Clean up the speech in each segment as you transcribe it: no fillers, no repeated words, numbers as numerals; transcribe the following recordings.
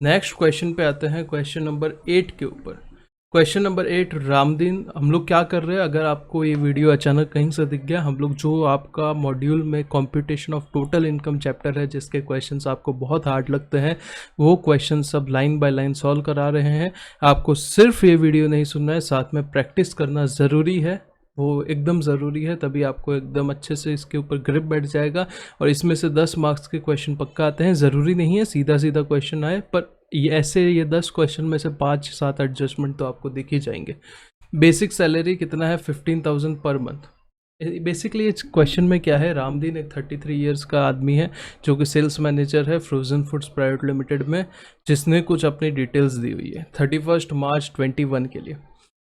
Next question पे आते हैं, क्वेश्चन नंबर 8 के ऊपर। Question number 8, Ramdeen. हम लोग क्या कर रहे हैं, अगर आपको ये वीडियो अचानक कहीं से दिख गया, हम लोग जो आपका मॉड्यूल में computation of total income chapter है, जिसके क्वेश्चंस आपको बहुत हार्ड लगते हैं, वो क्वेश्चन सब लाइन बाय लाइन सॉल्व करा रहे हैं। आपको सिर्फ ये वीडियो नहीं सुनना है, साथ में प्रैक्टिस करना ज़रूरी है, वो एकदम ज़रूरी है, तभी आपको एकदम अच्छे से इसके ऊपर ग्रिप बैठ जाएगा। और इसमें से 10 मार्क्स के क्वेश्चन पक्का आते हैं। ज़रूरी नहीं है सीधा सीधा क्वेश्चन आए, पर ये 10 क्वेश्चन में से 5-7 एडजस्टमेंट तो आपको दिख ही जाएंगे। बेसिक सैलरी कितना है? 15,000 पर मंथ। बेसिकली इस क्वेश्चन में क्या है, रामदीन एक 33 ईयर्स का आदमी है जो कि सेल्स मैनेजर है फ्रोजन फूड्स प्राइवेट लिमिटेड में, जिसने कुछ अपनी डिटेल्स दी हुई है 31 मार्च 21 के लिए।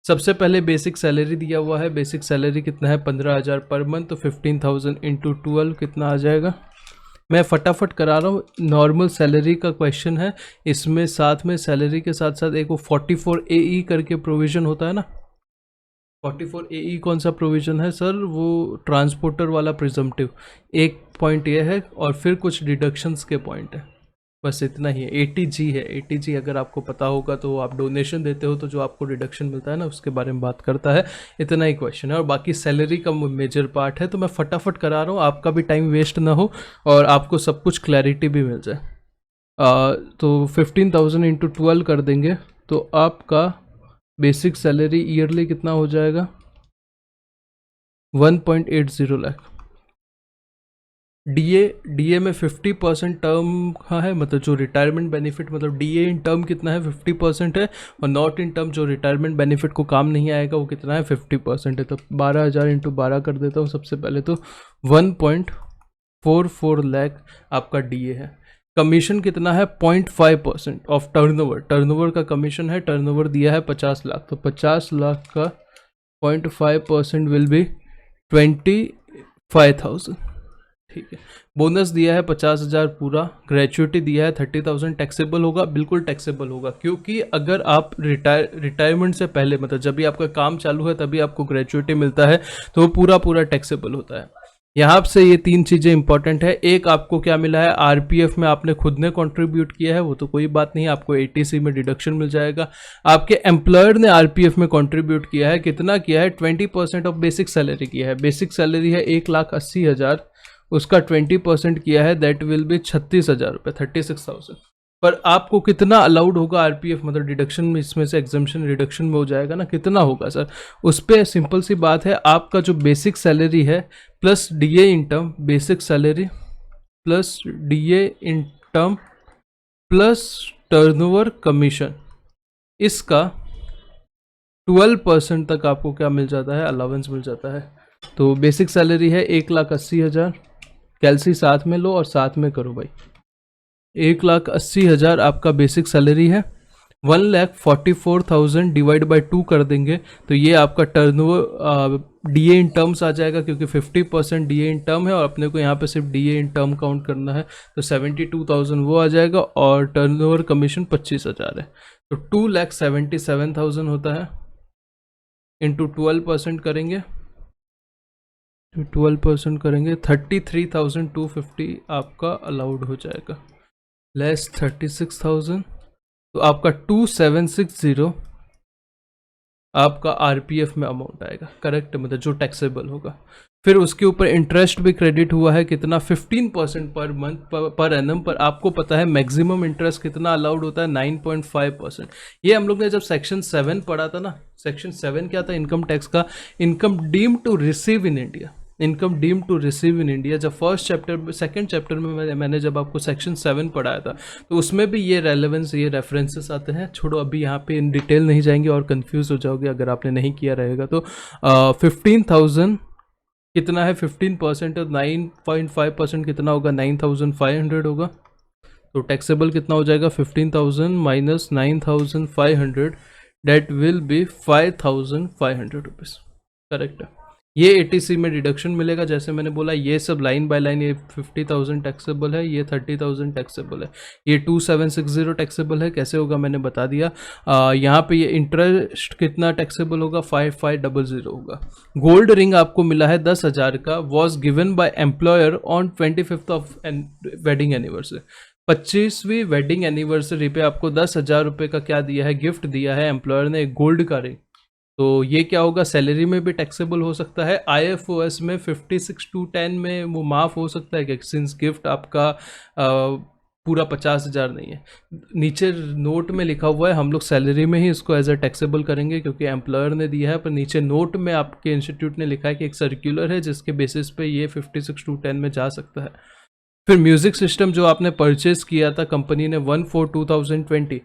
सबसे पहले बेसिक सैलरी दिया हुआ है। बेसिक सैलरी कितना है? 15,000 पर मंथ। तो 15,000 इंटू 12 कितना आ जाएगा? मैं फटाफट करा रहा हूँ, नॉर्मल सैलरी का क्वेश्चन है। इसमें साथ में सैलरी के साथ साथ एक वो 44 AE करके प्रोविज़न होता है ना। 44 AE कौन सा प्रोविज़न है सर? वो ट्रांसपोर्टर वाला प्रिजम्पटिव। एक पॉइंट ये है और फिर कुछ डिडक्शंस के पॉइंट है, बस इतना ही है। 80G है। 80G अगर आपको पता होगा तो आप डोनेशन देते हो तो जो आपको डिडक्शन मिलता है ना, उसके बारे में बात करता है। इतना ही क्वेश्चन है और बाकी सैलरी का मेजर पार्ट है। तो मैं फटाफट करा रहा हूँ, आपका भी टाइम वेस्ट ना हो और आपको सब कुछ क्लैरिटी भी मिल जाए। तो 15,000 इंटू 12 कर देंगे तो आपका बेसिक सैलरी ईयरली कितना हो जाएगा? 1.80 लाख। डीए में 50% टर्म का है, मतलब जो रिटायरमेंट बेनिफिट, मतलब डीए इन टर्म कितना है? 50% है। और नॉट इन टर्म जो रिटायरमेंट बेनिफिट को काम नहीं आएगा वो कितना है? 50% है। तो 12,000 इंटू 12 कर देता हूँ सबसे पहले। तो 1.44 लाख आपका डीए है। कमीशन कितना है? 0.5% ऑफ टर्नओवर। टर्नओवर का कमीशन है। टर्नओवर दिया है 50 लाख, तो 50 लाख का 0.5% विल बी 25,000। ठीक है। बोनस दिया है 50,000 पूरा। ग्रेचुइटी दिया है 30,000। टैक्सेबल होगा? बिल्कुल टैक्सेबल होगा, क्योंकि अगर आप रिटायरमेंट से पहले, मतलब जब भी आपका काम चालू है तभी आपको ग्रेचुइटी मिलता है, तो वो पूरा टैक्सेबल होता है। यहाँ से ये 3 चीज़ें इंपॉर्टेंट है। एक, आपको क्या मिला है? आरपीएफ में आपने खुद ने कंट्रीब्यूट किया है, वो तो कोई बात नहीं, आपको एटीसी में डिडक्शन मिल जाएगा। आपके एम्प्लॉयर ने आरपीएफ में कंट्रीब्यूट किया है। कितना किया है? 20% ऑफ बेसिक सैलरी किया है। बेसिक सैलरी है 1,80,000, उसका 20% किया है, दैट विल बी 36,000 रुपये, 36,000। पर आपको कितना अलाउड होगा आरपीएफ, मतलब डिडक्शन में, इसमें से एग्जम्पशन रिडक्शन में हो जाएगा ना, कितना होगा सर? उस पर सिंपल सी बात है, आपका जो बेसिक सैलरी है plus DA in term, basic salary plus DA in term plus turnover commission, इसका 12% तक आपको क्या मिल जाता है? अलाउंस मिल जाता है। तो बेसिक सैलरी है 1,80,000, कैलसी साथ में लो और साथ में करो भाई। 1,80,000 आपका बेसिक सैलरी है। 1,44,000 डिवाइड बाई 2 कर देंगे तो ये आपका टर्नओवर डीए इन टर्म्स आ जाएगा, क्योंकि 50% डीए इन टर्म है और अपने को यहाँ पे सिर्फ डीए इन टर्म काउंट करना है। तो 72,000 वो आ जाएगा और टर्नओवर कमीशन 25,000 है, तो 2,77,000 होता है। इंटू 12% करेंगे, 12% करेंगे 33,250 आपका अलाउड हो जाएगा, लेस 36,000, तो आपका 2,760 आपका आरपीएफ में अमाउंट आएगा। करेक्ट, मतलब जो टैक्सेबल होगा। फिर उसके ऊपर इंटरेस्ट भी क्रेडिट हुआ है, कितना? 15% पर मंथ पर एनम। पर आपको पता है मैक्सिमम इंटरेस्ट कितना अलाउड होता है? 9.5%। ये हम लोग ने जब सेक्शन 7 पढ़ा था ना, सेक्शन 7 क्या था इनकम टैक्स का? Income deem to receive in India. Income deem to receive in India, जब फर्स्ट चैप्टर, सेकंड चैप्टर में मैंने जब आपको सेक्शन 7 पढ़ाया था, तो उसमें भी ये रेलेवेंस, ये रेफरेंसेस आते हैं। छोड़ो, अभी यहाँ पे इन डिटेल नहीं जाएंगे और कंफ्यूज हो जाओगे अगर आपने नहीं किया रहेगा तो। 15,000 कितना है? 15% और 9.5% कितना होगा? 9,500 होगा। तो टैक्सेबल कितना हो जाएगा? 15,000 minus 9,500, that will be 5,500 rupees. Correct है। ये एटीसी में डिडक्शन मिलेगा, जैसे मैंने बोला ये सब लाइन बाय लाइन। ये 50,000 टैक्सेबल है, ये 30,000 टैक्सेबल है, ये 2,760 टैक्सेबल है। कैसे होगा मैंने बता दिया। यहाँ पे ये इंटरेस्ट कितना टैक्सेबल होगा? 5,500 होगा। गोल्ड रिंग आपको मिला है 10,000 का, was given by employer on 25th of wedding anniversary. 25वीं वेडिंग एनिवर्सरी पे आपको 10,000 रुपये का क्या दिया है, गिफ्ट दिया है एम्प्लॉयर ने, एक गोल्ड का रिंग। तो ये क्या होगा, सैलरी में भी टैक्सेबल हो सकता है, IFOS में 56(2)(10) में वो माफ़ हो सकता है कि सिंस गिफ्ट आपका पूरा 50,000 नहीं है। नीचे नोट में लिखा हुआ है, हम लोग सैलरी में ही इसको एज अ टैक्सेबल करेंगे क्योंकि एम्प्लॉयर ने दिया है, पर नीचे नोट में आपके इंस्टीट्यूट ने लिखा है कि एक सर्कुलर है जिसके बेसिस पे ये 56(2)(10) में जा सकता है। फिर म्यूज़िक सिस्टम जो आपने परचेज किया था कंपनी ने 1/4/2020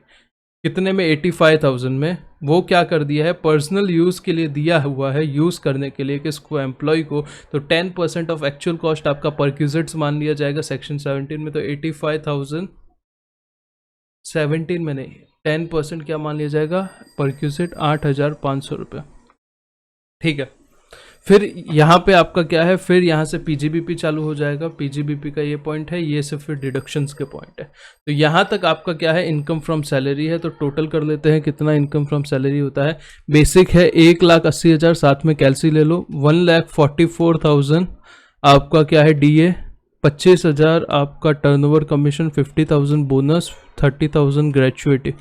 कितने में, 85,000 में, वो क्या कर दिया है, पर्सनल यूज़ के लिए दिया हुआ है, यूज़ करने के लिए किसको, एम्प्लॉय को। तो 10% ऑफ एक्चुअल कॉस्ट आपका परक्यूजिट्स मान लिया जाएगा सेक्शन 17 में। तो 85,000 17 में नहीं, 10% क्या मान लिया जाएगा, परक्यूजिट 8,500 रुपये। ठीक है, फिर यहाँ पे आपका क्या है, फिर यहाँ से पीजीबीपी चालू हो जाएगा। पीजीबीपी का ये पॉइंट है, ये सिर्फ फिर डिडक्शंस के पॉइंट है। तो यहाँ तक आपका क्या है, इनकम फ्रॉम सैलरी है। तो टोटल कर लेते हैं कितना इनकम फ्रॉम सैलरी होता है। बेसिक है 1,80,000, साथ में कैलसी ले लो, 1,44,000 आपका क्या है डीए, 25,000 आपका टर्नओवर कमीशन, 50,000 बोनस, 30,000 ग्रेचुइटी।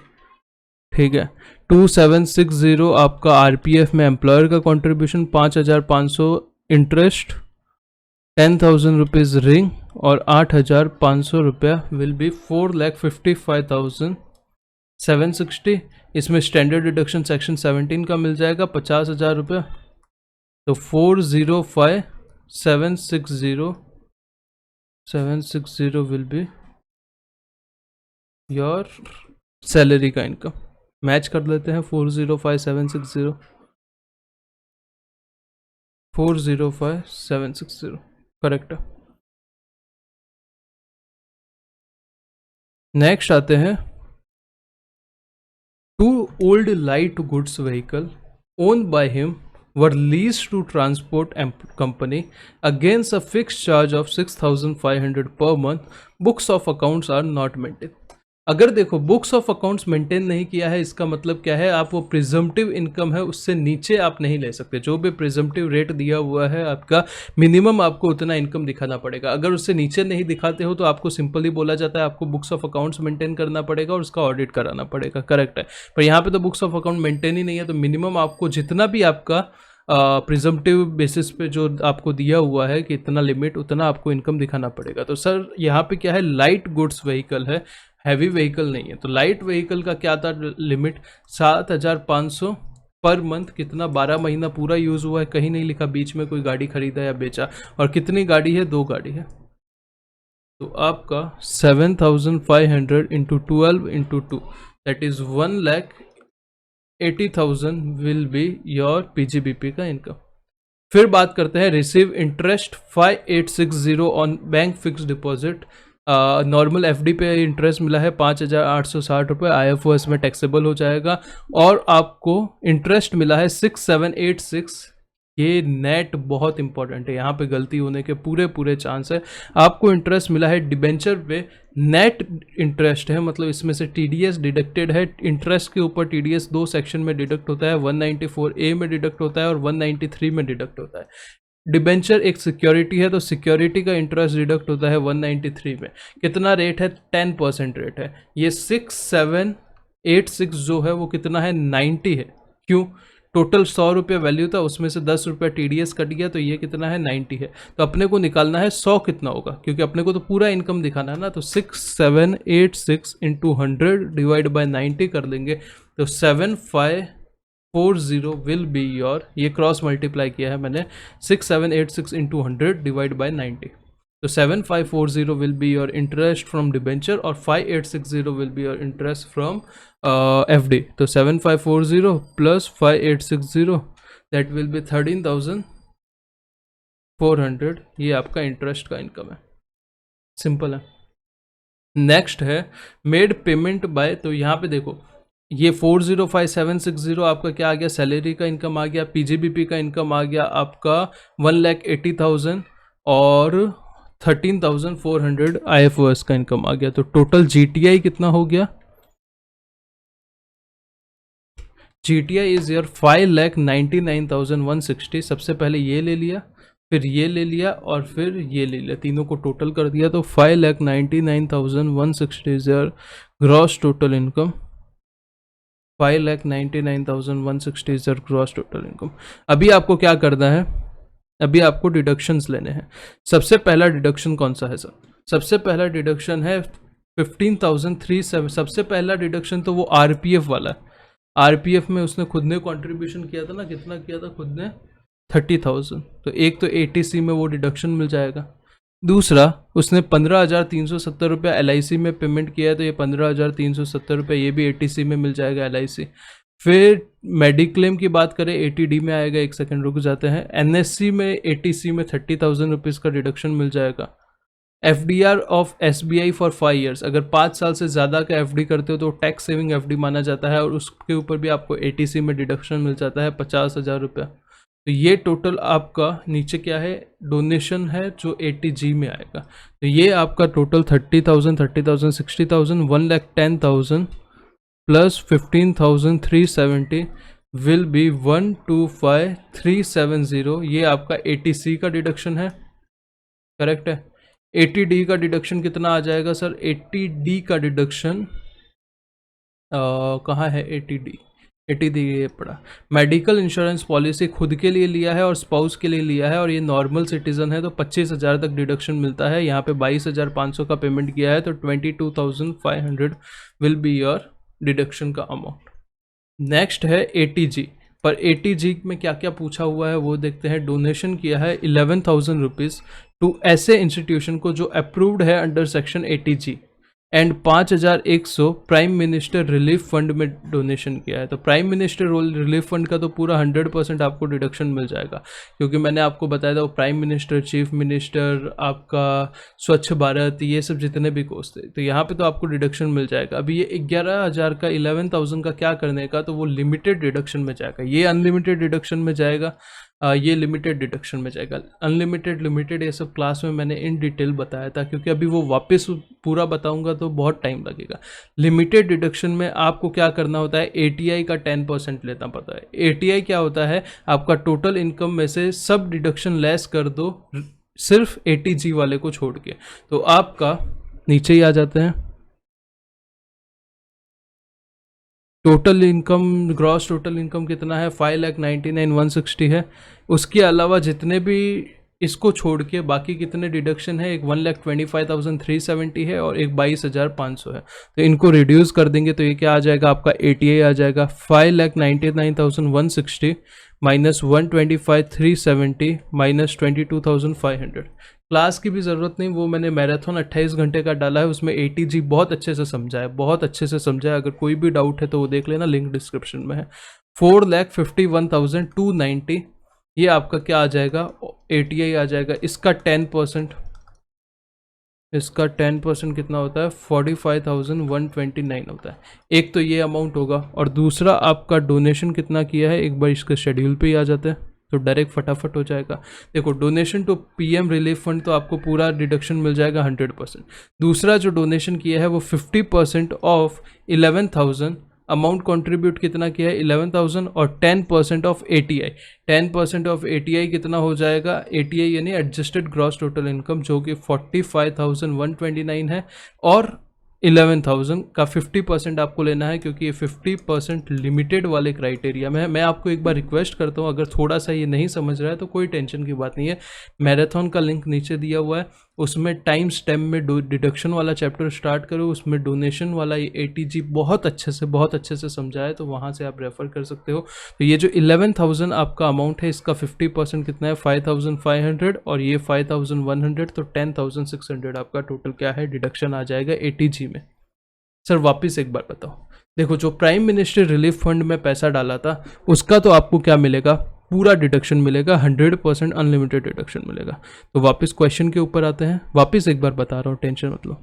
ठीक है, 2,760 आपका RPF में एम्प्लॉयर का कंट्रीब्यूशन, 5,500 इंटरेस्ट, 10,000 रुपीज़ रिंग और 8,500 रुपया विल बी 4,55,760। इसमें स्टैंडर्ड डिडक्शन सेक्शन 17 का मिल जाएगा 50,000 रुपया। तो 405,760 विल बी योर सैलरी का इनकम। मैच कर लेते हैं, 405,760 405,760 करेक्ट है। नेक्स्ट आते हैं, 2 old light goods vehicle owned by him were leased to transport company against a fixed charge of 6,500 per month. Books of accounts are not maintained. अगर देखो books of accounts maintain नहीं किया है, इसका मतलब क्या है, आप वो प्रिजम्पटिव इनकम है उससे नीचे आप नहीं ले सकते। जो भी प्रिजम्पटिव रेट दिया हुआ है आपका, मिनिमम आपको उतना इनकम दिखाना पड़ेगा। अगर उससे नीचे नहीं दिखाते हो तो आपको सिंपली बोला जाता है आपको बुक्स ऑफ अकाउंट्स मेंटेन करना पड़ेगा और उसका ऑडिट कराना पड़ेगा। करेक्ट है, पर यहाँ पे तो बुक्स ऑफ अकाउंट मेंटेन ही नहीं है, तो मिनिमम आपको जितना भी आपका प्रिजम्पटिव बेसिस पे जो आपको दिया हुआ है कि इतना लिमिट, उतना आपको इनकम दिखाना पड़ेगा। तो सर यहाँ पे क्या है, लाइट गुड्स व्हीकल है, हैवी व्हीकल नहीं है। तो लाइट व्हीकल का क्या था लिमिट, 7,500 पर मंथ। कितना, 12 महीना पूरा यूज़ हुआ है, कहीं नहीं लिखा बीच में कोई गाड़ी खरीदा या बेचा। और कितनी गाड़ी है, 2 गाड़ी है। तो आपका 7,500 into 12 into 2 that is 1,80,000 will be your PGBP का इनकम। फिर बात करते हैं receive interest 5,860 on bank fix deposit. Normal FD पे इंटरेस्ट मिला है 5,860 रुपये, IFOS में टैक्सेबल हो जाएगा। और आपको इंटरेस्ट मिला है 6,786। ये नेट बहुत इंपॉर्टेंट है, यहाँ पे गलती होने के पूरे चांस है। आपको इंटरेस्ट मिला है डिबेंचर पे, नेट इंटरेस्ट है, मतलब इसमें से TDS डिडक्टेड है। इंटरेस्ट के ऊपर TDS 2 सेक्शन में डिडक्ट होता है, 194A में डिडक्ट होता है और 193 में डिडक्ट होता है। डिबेंचर एक सिक्योरिटी है, तो सिक्योरिटी का इंटरेस्ट डिडक्ट होता है 193 में। कितना रेट है, 10% रेट है। ये 6,786 जो है वो कितना है, 90 है। क्यों, टोटल 100 रुपये वैल्यू था, उसमें से 10 रुपये TDS कट गया, तो ये कितना है, 90 है। तो अपने को निकालना है 100 कितना होगा, क्योंकि अपने को तो पूरा इनकम दिखाना है ना। तो 6,786 इंटू 100 डिवाइड बाई 90 कर लेंगे, तो 7,540 विल बी योर, ये क्रॉस मल्टीप्लाई किया है मैंने, 6,786 इंटू 100 डिवाइड बाई 90। तो 7,540 will be your interest from debenture और 5,860 will be your interest from FD। तो 7,540 प्लस 5,860 दैट विल बी 13,400। ये आपका इंटरेस्ट का इनकम है, सिंपल है। नेक्स्ट है मेड पेमेंट बाय, तो यहाँ पे देखो ये 405,760 आपका क्या आ गया, सैलरी का इनकम आ गया, पीजीबीपी का इनकम आ गया आपका 1,80,000 और 13,400 IFOS का इनकम आ गया। तो टोटल GTI कितना हो गया, GTI इज योर 5,99,160। सबसे पहले ये ले लिया, फिर ये ले लिया और फिर ये ले लिया, तीनों को टोटल कर दिया तो 5,99,160 is your gross total income. 5,99,160 is your gross total income. अभी आपको क्या करना है, अभी आपको डिडक्शंस लेने हैं। सबसे पहला डिडक्शन कौन सा है सर? सबसे पहला डिडक्शन है 15,037। सबसे पहला डिडक्शन तो वो आरपीएफ वाला है। आरपीएफ में उसने खुद ने कंट्रीब्यूशन किया था ना, कितना किया था खुद ने? 30,000। तो एक तो एटीसी में वो डिडक्शन मिल जाएगा। दूसरा, उसने 15,370 रुपया LIC में पेमेंट किया है, तो ये 15,370 रुपये ये भी एटीसी में मिल जाएगा LIC। फिर मेडिक्लेम की बात करें, ATD में आएगा, एक सेकंड रुक जाते हैं। NSC में ATC में 30,000 रुपीज़ का डिडक्शन मिल जाएगा। FDR of SBI for 5 years, अगर 5 साल से ज़्यादा का FD करते हो तो टैक्स सेविंग FD माना जाता है, और उसके ऊपर भी आपको ATC में डिडक्शन मिल जाता है 50,000 रुपया। तो ये टोटल आपका नीचे क्या है, डोनेशन है जो ATG में आएगा। तो ये आपका टोटल 30,000, 30,000, 60,000, 1,10,000 प्लस 15,370 विल बी 125,370। ये आपका ATC का डिडक्शन है, करेक्ट है। ATD का डिडक्शन कितना आ जाएगा सर? ATD का डिडक्शन कहाँ है? ATD ये पड़ा। मेडिकल इंश्योरेंस पॉलिसी खुद के लिए लिया है और स्पाउस के लिए लिया है, और ये नॉर्मल सिटीजन है तो 25,000 तक डिडक्शन मिलता है। यहाँ पे 22,500 का पेमेंट किया है तो 22,500 विल बी योर डिडक्शन का अमाउंट। नेक्स्ट है ATG। पर ATG में क्या क्या पूछा हुआ है वो देखते हैं। डोनेशन किया है 11,000 रुपीज़ टू ऐसे इंस्टीट्यूशन को जो अप्रूव्ड है under section ATG, and 5,100 prime minister relief fund में डोनेशन किया है। तो प्राइम मिनिस्टर रिलीफ फंड का तो पूरा 100% आपको डिडक्शन मिल जाएगा, क्योंकि मैंने आपको बताया था वो प्राइम मिनिस्टर, चीफ मिनिस्टर, आपका स्वच्छ भारत, ये सब जितने भी कोर्स थे, तो यहाँ पे तो आपको डिडक्शन मिल जाएगा। अभी ये 11,000 का 11,000 का क्या करने का, तो वो लिमिटेड डिडक्शन में जाएगा। ये अनलिमिटेड डिडक्शन में जाएगा, ये लिमिटेड डिडक्शन में जाएगा। अनलिमिटेड, लिमिटेड ये सब क्लास में मैंने इन डिटेल बताया था, क्योंकि अभी वो वापस पूरा बताऊंगा तो बहुत टाइम लगेगा। लिमिटेड डिडक्शन में आपको क्या करना होता है, ATI का 10% लेना पड़ता है। ATI क्या होता है, आपका टोटल इनकम में से सब डिडक्शन लेस कर दो, सिर्फ ATG वाले को छोड़ के, तो आपका नीचे ही आ जाते हैं। Total income, gross total income कितना है? 5,99,160 है। उसके अलावा जितने भी इसको छोड़ के बाकी कितने डिडक्शन है, एक 1,25,370 है और एक 22,500 है। तो इनको रिड्यूस कर देंगे तो ये क्या आ जाएगा, आपका ATI आ जाएगा 5,99,160 माइनस 125,370 माइनस 22,500। क्लास की भी ज़रूरत नहीं, वो मैंने मैराथन 28 घंटे का डाला है, उसमें ATG बहुत अच्छे से समझा है, बहुत अच्छे से समझा है। अगर कोई भी डाउट है तो वो देख लेना, लिंक डिस्क्रिप्शन में है। 4,51,290 ये आपका क्या आ जाएगा, ATI आ जाएगा। इसका 10%, इसका 10% कितना होता है, 45,129 होता है। एक तो ये अमाउंट होगा, और दूसरा आपका डोनेशन कितना किया है, एक बार इसके शेड्यूल पे ही आ जाते हैं तो डायरेक्ट फटाफट हो जाएगा। देखो, donation to PM relief fund तो आपको पूरा डिडक्शन मिल जाएगा 100%। दूसरा जो डोनेशन किया है वो 50% ऑफ 11,000, अमाउंट कंट्रीब्यूट कितना किया है 11,000, और 10% ऑफ ATI। 10% ऑफ ATI कितना हो जाएगा, ATI यानी एडजस्टेड ग्रॉस टोटल इनकम, जो कि 45,129 है, और 11,000 का 50% आपको लेना है, क्योंकि ये 50% लिमिटेड वाले क्राइटेरिया में है। मैं आपको एक बार रिक्वेस्ट करता हूँ, अगर थोड़ा सा ये नहीं समझ रहा है तो कोई टेंशन की बात नहीं है। मैराथन का लिंक नीचे दिया हुआ है, उसमें टाइम स्टेम में डिडक्शन वाला चैप्टर स्टार्ट करो, उसमें डोनेशन वाला ये ATG बहुत अच्छे से समझा है, तो वहाँ से आप रेफ़र कर सकते हो। तो ये जो 11,000 आपका अमाउंट है, इसका 50% कितना है, 5,500, और ये 5,100, तो 10,600 आपका टोटल क्या है, डिडक्शन आ जाएगा ATG में। सर वापस एक बार बताओ, देखो जो प्राइम मिनिस्टर रिलीफ फंड में पैसा डाला था उसका तो आपको क्या मिलेगा, पूरा डिडक्शन मिलेगा, 100% अनलिमिटेड डिडक्शन मिलेगा। तो वापस क्वेश्चन के ऊपर आते हैं, वापस एक बार बता रहा हूँ, टेंशन मत लो।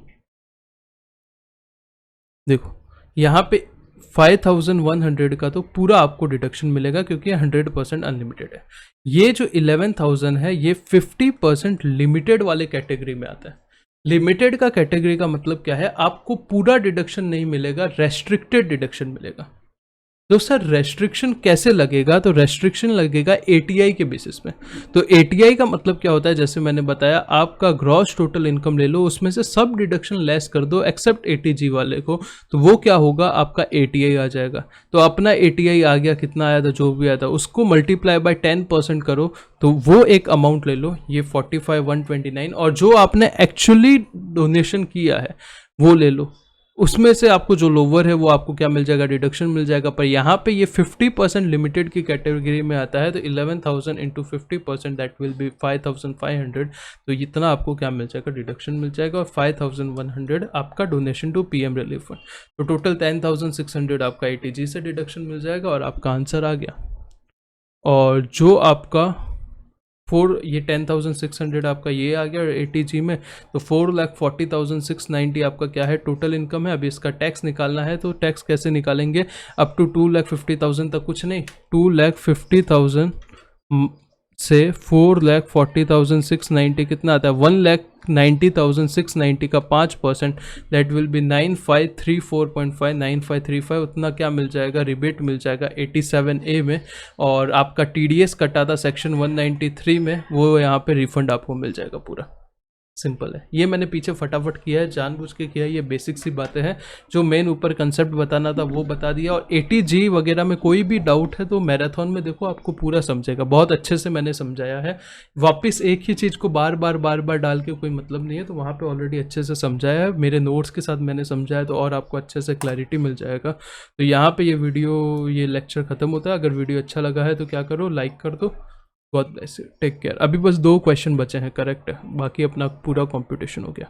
देखो यहाँ पे 5,100 का तो पूरा आपको डिडक्शन मिलेगा, क्योंकि 100% अनलिमिटेड है। ये जो 11,000 है ये 50% लिमिटेड वाले कैटेगरी में आता है। लिमिटेड का कैटेगरी का मतलब क्या है, आपको पूरा डिडक्शन नहीं मिलेगा, रेस्ट्रिक्टेड डिडक्शन मिलेगा। तो सर रेस्ट्रिक्शन कैसे लगेगा? तो रेस्ट्रिक्शन लगेगा एटीआई के बेसिस पे। तो एटीआई का मतलब क्या होता है, जैसे मैंने बताया, आपका ग्रॉस टोटल इनकम ले लो, उसमें से सब डिडक्शन लेस कर दो एक्सेप्ट एटीजी वाले को, तो वो क्या होगा, आपका एटीआई आ जाएगा। तो अपना एटीआई आ गया, कितना आया था, जो भी आया था उसको मल्टीप्लाई बाय 10% करो, तो वो एक अमाउंट ले लो, ये 45,129, और जो आपने एक्चुअली डोनेशन किया है वो ले लो, उसमें से आपको जो लोअर है वो आपको क्या मिल जाएगा, डिडक्शन मिल जाएगा। पर यहाँ पे ये 50% लिमिटेड की कैटेगरी में आता है, तो 11,000 इंटू 50% दैट विल बी 5,500, तो इतना आपको क्या मिल जाएगा, डिडक्शन मिल जाएगा, और 5,100 आपका donation to PM relief fund, तो टोटल 10,600 आपका एटीजी से डिडक्शन मिल जाएगा, और आपका आंसर आ गया। और जो आपका ये 10,600 आपका ये आ गया एटीजी में, तो 4,40,690 आपका क्या है, टोटल इनकम है। अभी इसका टैक्स निकालना है, तो टैक्स कैसे निकालेंगे, अप टू 2,50,000 तक कुछ नहीं, 2,50,000 से 4,40,690 कितना आता है, 1,90,690 का 5%, दैट विल बी 9,534.5, 9,535, उतना क्या मिल जाएगा, रिबेट मिल जाएगा 87A में। और आपका टीडीएस कटा था सेक्शन 193 में, वो यहाँ पे रिफंड आपको मिल जाएगा पूरा। सिंपल है, ये मैंने पीछे फटाफट किया है, जानबूझ के किया है, ये बेसिक सी बातें हैं, जो मेन ऊपर कंसेप्ट बताना था वो बता दिया। और एटीजी वगैरह में कोई भी डाउट है तो मैराथन में देखो, आपको पूरा समझेगा, बहुत अच्छे से मैंने समझाया है। वापस एक ही चीज़ को बार बार डाल के कोई मतलब नहीं है, तो वहाँ पे ऑलरेडी अच्छे से समझाया है, मेरे नोट्स के साथ मैंने समझाया, तो और आपको अच्छे से क्लैरिटी मिल जाएगा। तो यहाँ पर ये लेक्चर ख़त्म होता है। अगर वीडियो अच्छा लगा है तो क्या करो, लाइक कर दो। God bless you, take care. अभी बस 2 क्वेश्चन बचे हैं, करेक्ट है, बाकी अपना पूरा कंप्यूटेशन हो गया।